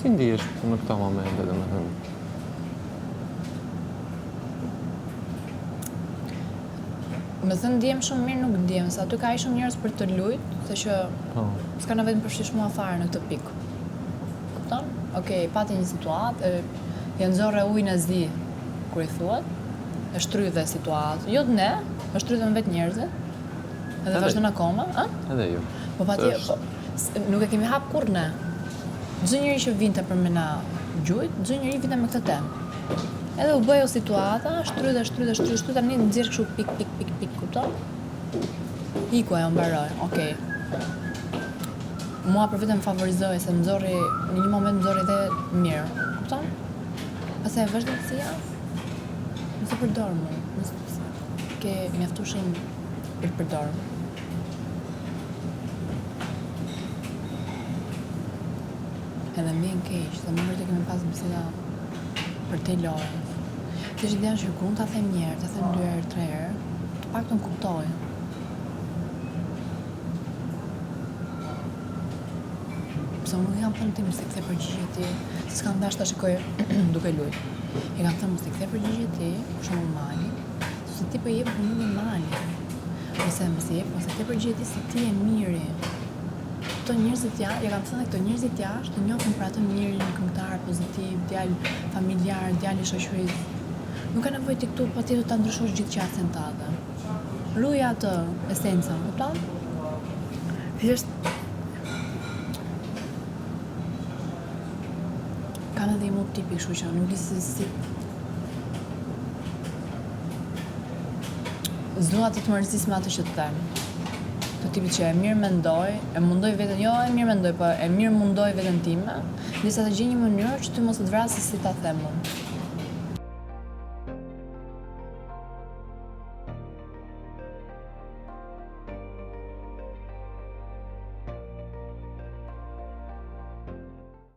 Si ndihesh në këto momente, domethënë? Me thënë ndihem shumë mirë nuk ndihem, se aty ka shumë njerëz për të lujt, se që s'ka në vetëm përfshirsh mua fare në këtë pikë. Kupton? Okej, pati një situatë, ja nxorre ujin e zi, kur i thuat, e shtrydhe situatë. Jo ne, e shtrydhen vetë njerëzit. Edhe vazhdon akoma, a? Edhe ju. Po nuk e kemi hap kurrë ne. Çdo njeri që vinte për me na gjujt, çdo njeri vinte me këtë temë. Edhe u bëj o situata, shtrydhe, tani nxjerr kështu pik, kupton? Iku ajo mbaroi, okej. Mua për vetëm favorizoi se në një moment nxorri dhe mirë, kupton? Pastaj vazhdim si ja. Nëse përdor më, nëse ke mjaftueshëm për të përdorur. Edhe më vjen keq, se më vërtet kemi pas biseda për te lojën. Kështë idean që kur unë ta them një herë, ta them 2 herë, 3 herë, të paktën kuptoj. Pse unë nuk jam thënë ti mos i kthe përgjigje ti, s'kam dash ta shikoj duke lujt. I kam thënë mos i kthe përgjigje ti, për shembull Mali, se ti po jep punë me Mali. Ose mos i kthe përgjigje ti se ti je miri. Këto njerëzit ja kam thënë këto njerëzit jashtë njohin për atë mirin, këngëtar pozitiv, djalë familjar, djalë i shoqërisë. Nuk ka nevojë ti këtu patjetër ta ndryshosh gjithë qasjen tënde. Ruaj atë esencën, kupton? Thjesht kam edhe një tipik, kështu që nuk di si s'dua të mërzis me atë që të them. Të tipit që e mirë mendoj, e mundoj veten, jo e mirë mendoj, po e mirë mundoj veten time, ndërsa të gjej një mënyrë që ty mos të vrasësh si ta them unë.